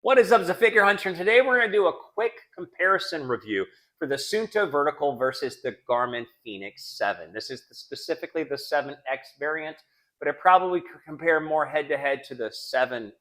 What is up, as a figure hunter? And today we're going to do a quick comparison review for the Suunto Vertical versus the Garmin Fenix 7. This is specifically the 7X variant, but it probably could compare more head-to-head to the 7,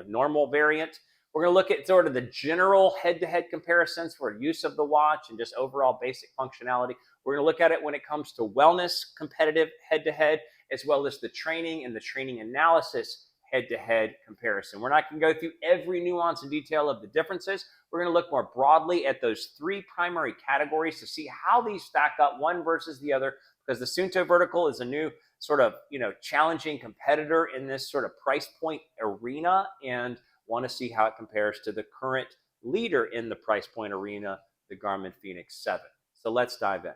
normal variant. We're going to look at sort of the general head-to-head comparisons for use of the watch and just overall basic functionality. We're going to look at it when it comes to wellness, competitive head-to-head, as well as the training and the training analysis head-to-head comparison. We're not going to go through every nuance and detail of the differences. We're going to look more broadly at those three primary categories to see how these stack up one versus the other, because the Suunto Vertical is a new sort of, challenging competitor in this sort of price point arena, and want to see how it compares to the current leader in the price point arena, the Garmin Fenix 7. So let's dive in.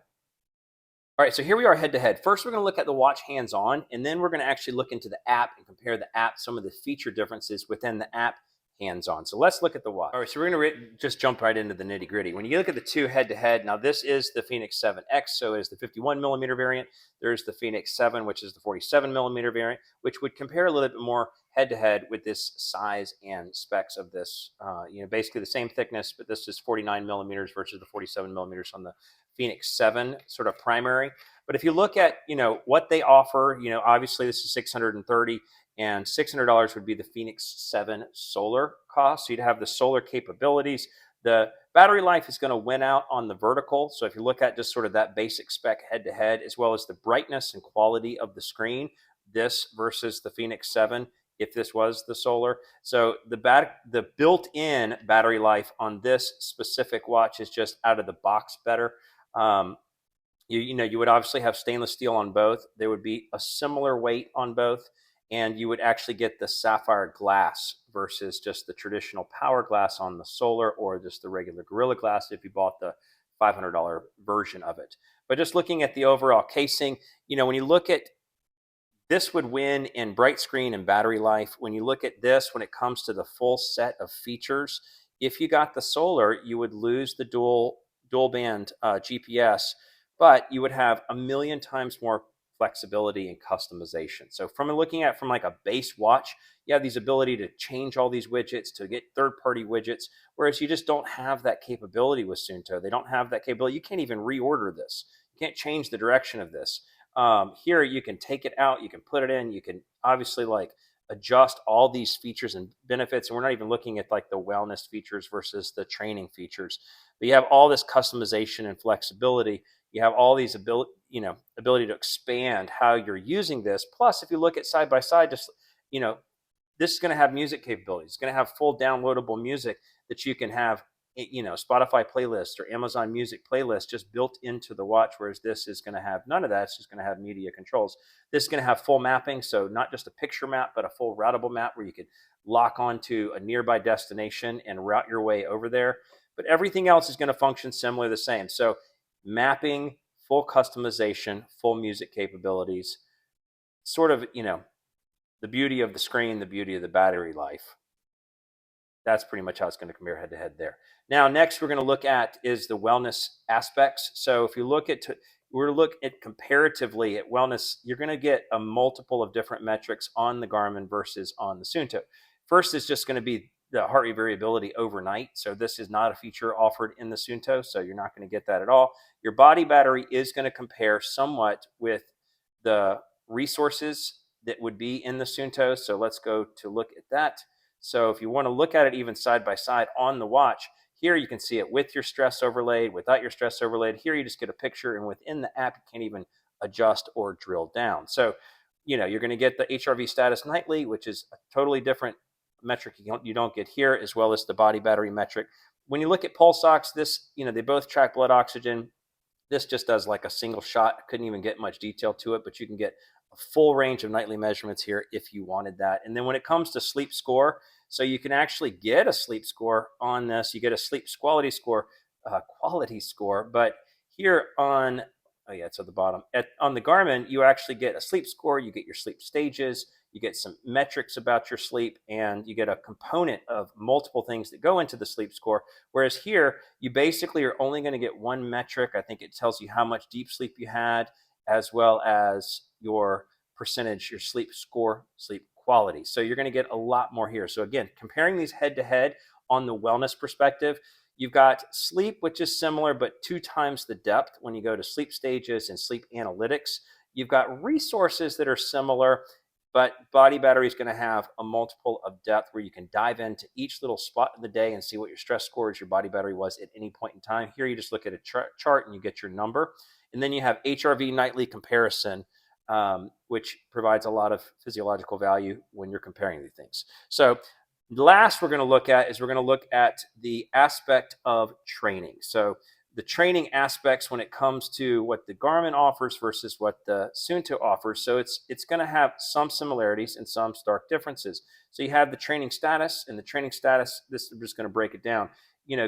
All right, so here we are head to head. First, we're going to look at the watch hands-on, and then we're going to actually look into the app and compare the app, some of the feature differences within the app hands-on. So let's look at the watch. All right, so we're going to just jump right into the nitty-gritty. When you look at the two head-to-head, now this is the Fenix 7X, so it is the 51 millimeter variant. There's the Fenix 7, which is the 47 millimeter variant, which would compare a little bit more head-to-head with this size and specs of this. Basically the same thickness, but this is 49 millimeters versus the 47 millimeters on the Fenix 7 sort of primary. But if you look at, what they offer, obviously this is $630, and $600 would be the Fenix 7 solar cost. So you'd have the solar capabilities. The battery life is going to win out on the vertical. So if you look at just sort of that basic spec head to head, as well as the brightness and quality of the screen, this versus the Fenix 7, if this was the solar. So the built-in battery life on this specific watch is just out of the box better. You would obviously have stainless steel on both. There would be a similar weight on both, and you would actually get the sapphire glass versus just the traditional power glass on the solar, or just the regular Gorilla Glass if you bought the $500 version of it. But just looking at the overall casing, when you look at this, would win in bright screen and battery life. When you look at this, when it comes to the full set of features, if you got the solar, you would lose the dual band GPS, but you would have a million times more flexibility and customization. So from looking at from like a base watch, you have these ability to change all these widgets, to get third-party widgets, whereas you just don't have that capability with Suunto. They don't have that capability. You can't even reorder this. You can't change the direction of this. Here you can take it out, you can put it in, you can obviously adjust all these features and benefits. And we're not even looking at like the wellness features versus the training features, but you have all this customization and flexibility. You have all these ability to expand how you're using this. Plus, if you look at side by side, just, this is going to have music capabilities. It's going to have full downloadable music that you can have, Spotify playlist or Amazon Music playlist just built into the watch, whereas this is going to have none of that. It's just going to have media controls. This is going to have full mapping, so not just a picture map, but a full routable map where you could lock onto a nearby destination and route your way over there. But everything else is going to function similarly the same. So mapping, full customization, full music capabilities, sort of, the beauty of the screen, the beauty of the battery life. That's pretty much how it's going to compare head to head there. Now, next we're going to look at is the wellness aspects. So if you look at, we're to look at comparatively at wellness, you're going to get a multiple of different metrics on the Garmin versus on the Suunto. First is just going to be the heart rate variability overnight. So this is not a feature offered in the Suunto, so you're not going to get that at all. Your body battery is going to compare somewhat with the resources that would be in the Suunto. So let's go to look at that. So if you want to look at it even side by side on the watch, here you can see it with your stress overlaid, without your stress overlaid. Here you just get a picture, and within the app you can't even adjust or drill down. So, you're going to get the HRV status nightly, which is a totally different metric you don't get here, as well as the body battery metric. When you look at pulse ox, this, they both track blood oxygen. This just does like a single shot. I couldn't even get much detail to it, but you can get a full range of nightly measurements here if you wanted that. And then when it comes to sleep score, so you can actually get a sleep score on this. You get a sleep quality score, but here on, it's at the bottom. On the Garmin, you actually get a sleep score, you get your sleep stages, you get some metrics about your sleep, and you get a component of multiple things that go into the sleep score. Whereas here, you basically are only going to get one metric. I think it tells you how much deep sleep you had, as well as your percentage, your sleep score, sleep quality. So you're going to get a lot more here. So again, comparing these head to head on the wellness perspective, you've got sleep, which is similar, but 2 times the depth when you go to sleep stages and sleep analytics. You've got resources that are similar, but body battery is going to have a multiple of depth where you can dive into each little spot of the day and see what your stress scores, your body battery was at any point in time. Here you just look at a chart and you get your number. And then you have HRV nightly comparison, which provides a lot of physiological value when you're comparing these things. So last we're going to look at the aspect of training. So the training aspects when it comes to what the Garmin offers versus what the Suunto offers. So it's going to have some similarities and some stark differences. So you have the training status, and the training status, this I'm just going to break it down,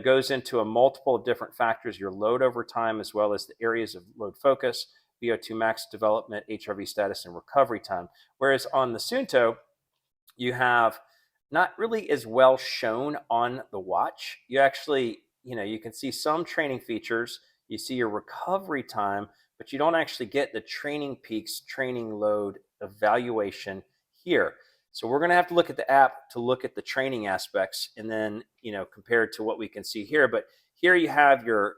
goes into a multiple of different factors, your load over time, as well as the areas of load focus, VO2 max development, HRV status, and recovery time. Whereas on the Suunto, you have not really as well shown on the watch. You actually, you can see some training features, you see your recovery time, but you don't actually get the training peaks, training load evaluation here. So we're going to have to look at the app to look at the training aspects, and then, compared to what we can see here. But here you have your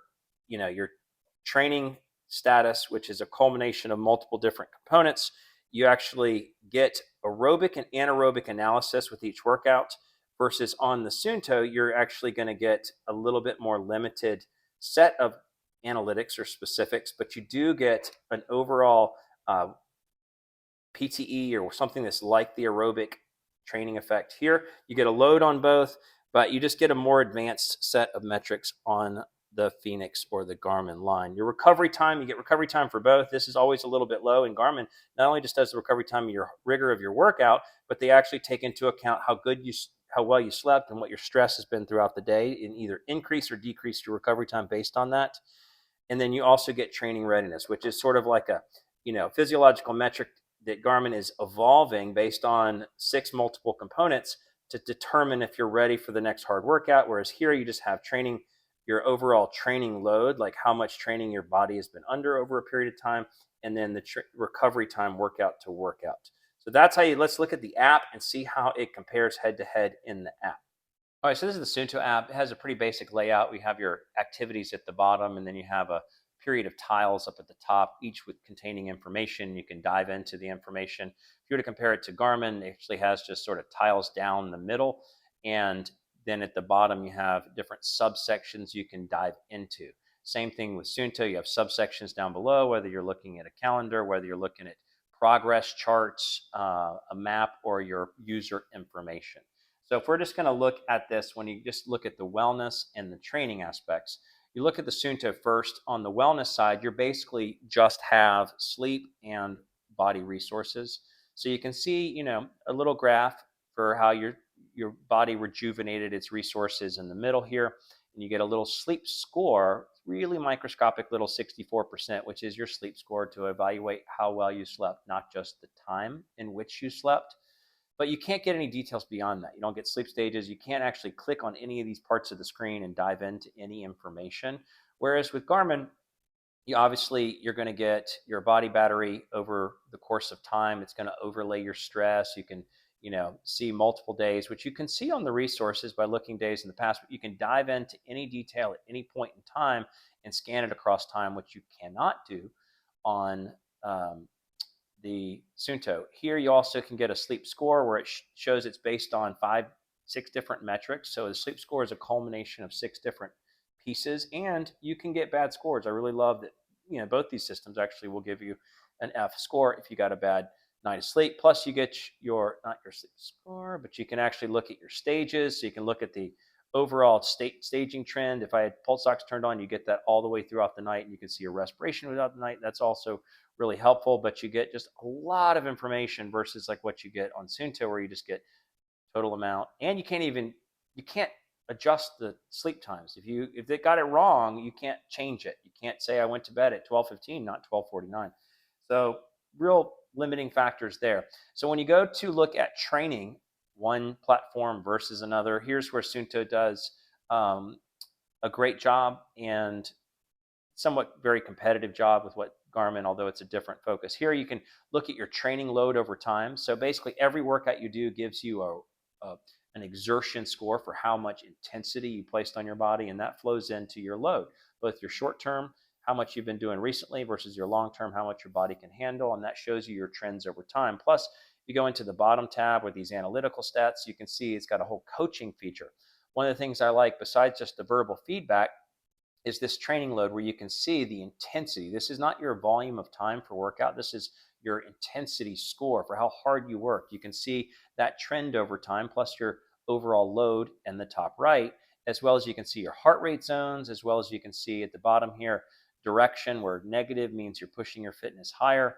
training status, which is a culmination of multiple different components. You actually get aerobic and anaerobic analysis with each workout, versus on the Suunto, you're actually going to get a little bit more limited set of analytics or specifics, but you do get an overall PTE or something that's like the aerobic training effect here. You get a load on both, but you just get a more advanced set of metrics on the Fenix or the Garmin line. Your recovery time, you get recovery time for both. This is always a little bit low, and Garmin not only just does the recovery time of your rigor of your workout, but they actually take into account how well you slept and what your stress has been throughout the day, and either increase or decrease your recovery time based on that. And then you also get training readiness, which is sort of like a physiological metric that Garmin is evolving based on 6 multiple components to determine if you're ready for the next hard workout. Whereas here you just have training, your overall training load, like how much training your body has been under over a period of time, and then the recovery time workout to workout. So that's how let's look at the app and see how it compares head to head in the app. All right, so this is the Suunto app. It has a pretty basic layout. We have your activities at the bottom, and then you have a period of tiles up at the top, each with containing information. You can dive into the information. If you were to compare it to Garmin, it actually has just sort of tiles down the middle, and then at the bottom you have different subsections you can dive into. Same thing with Suunto. You have subsections down below, whether you're looking at a calendar, whether you're looking at progress charts, a map, or your user information. So if we're just going to look at this, when you just look at the wellness and the training aspects, you look at the Suunto first. On the wellness side, you basically just have sleep and body resources. So you can see, a little graph for how your body rejuvenated its resources in the middle here, and you get a little sleep score, really microscopic little 64%, which is your sleep score to evaluate how well you slept, not just the time in which you slept. But you can't get any details beyond that. You don't get sleep stages. You can't actually click on any of these parts of the screen and dive into any information. Whereas with Garmin, you're going to get your body battery over the course of time. It's going to overlay your stress. You can, see multiple days, which you can see on the resources by looking days in the past, but you can dive into any detail at any point in time and scan it across time, which you cannot do on the Suunto. Here you also can get a sleep score where it shows it's based on 6 different metrics. So the sleep score is a culmination of 6 different pieces, and you can get bad scores. I really love that, both these systems actually will give you an F score if you got a bad night of sleep. Plus you get not your sleep score, but you can actually look at your stages. So you can look at the overall staging trend. If I had pulse ox turned on, you get that all the way throughout the night, and you can see your respiration throughout the night. That's also really helpful, but you get just a lot of information versus like what you get on Suunto, where you just get total amount, and you can't adjust the sleep times. If they got it wrong, you can't change it. You can't say I went to bed at 12:15, not 12:49. So real limiting factors there. So when you go to look at training one platform versus another, here's where Suunto does a great job and somewhat very competitive job with what Garmin, although it's a different focus. Here you can look at your training load over time. So basically every workout you do gives you an exertion score for how much intensity you placed on your body, and that flows into your load, both your short term, how much you've been doing recently, versus your long term, how much your body can handle, and that shows you your trends over time. Plus, you go into the bottom tab with these analytical stats, you can see it's got a whole coaching feature. One of the things I like, besides just the verbal feedback, is this training load where you can see the intensity. This is not your volume of time for workout. This is your intensity score for how hard you work. You can see that trend over time, plus your overall load in the top right, as well as you can see your heart rate zones, as well as you can see at the bottom here, direction, where negative means you're pushing your fitness higher,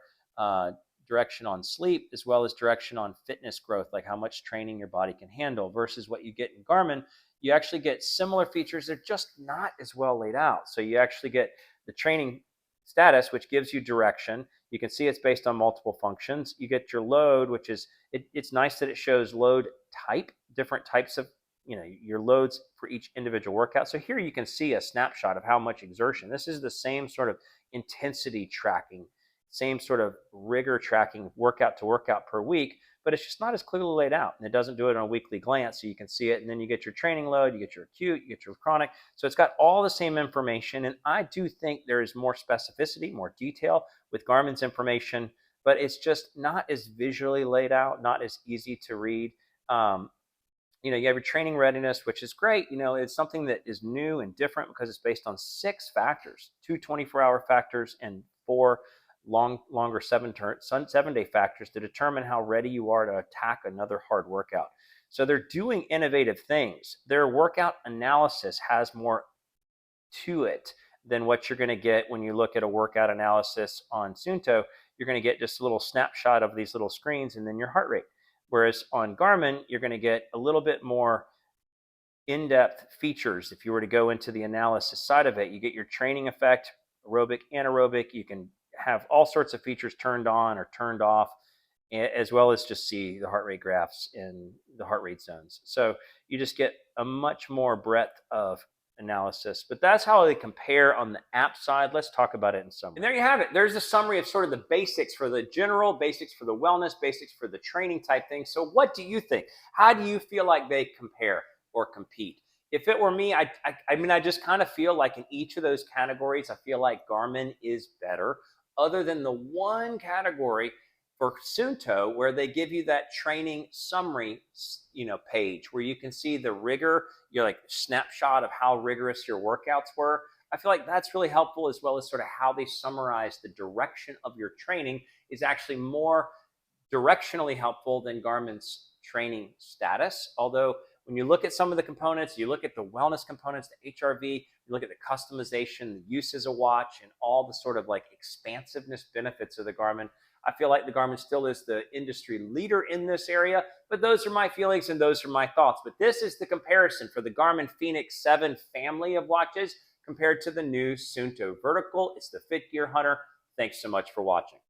direction on sleep, as well as direction on fitness growth, like how much training your body can handle, versus what you get in Garmin. You actually get similar features. They're just not as well laid out. So you actually get the training status, which gives you direction. You can see it's based on multiple functions. You get your load, which is, it's nice that it shows load type, different types of, your loads for each individual workout. So here you can see a snapshot of how much exertion. This is the same sort of intensity tracking, same sort of rigor tracking workout to workout per week, but it's just not as clearly laid out, and it doesn't do it on a weekly glance. So you can see it, and then you get your training load, you get your acute, you get your chronic. So it's got all the same information, and I do think there is more specificity, more detail with Garmin's information, but it's just not as visually laid out, not as easy to read. You have your training readiness, which is great. It's something that is new and different because it's based on 6 factors, 2 24-hour factors and 4 longer 7-day factors to determine how ready you are to attack another hard workout. So they're doing innovative things. Their workout analysis has more to it than what you're going to get when you look at a workout analysis on Suunto. You're going to get just a little snapshot of these little screens and then your heart rate. Whereas on Garmin, you're going to get a little bit more in-depth features. If you were to go into the analysis side of it, you get your training effect, aerobic, anaerobic. You can have all sorts of features turned on or turned off, as well as just see the heart rate graphs and the heart rate zones. So you just get a much more breadth of analysis. But that's how they compare on the app side. Let's talk about it in summary. And there you have it. There's a summary of sort of the basics for the general, basics for the wellness, basics for the training type thing. So what do you think? How do you feel like they compare or compete? If it were me, I just kind of feel like in each of those categories, I feel like Garmin is better, other than the one category for Suunto where they give you that training summary, page where you can see the rigor, like snapshot of how rigorous your workouts were. I feel like that's really helpful, as well as sort of how they summarize the direction of your training is actually more directionally helpful than Garmin's training status. Although when you look at some of the components, you look at the wellness components, the HRV, you look at the customization, the use as a watch, and all the sort of like expansiveness benefits of the Garmin, I feel like the Garmin still is the industry leader in this area. But those are my feelings and those are my thoughts. But this is the comparison for the Garmin Fenix 7 family of watches compared to the new Suunto Vertical. It's the Fit Gear Hunter. Thanks so much for watching.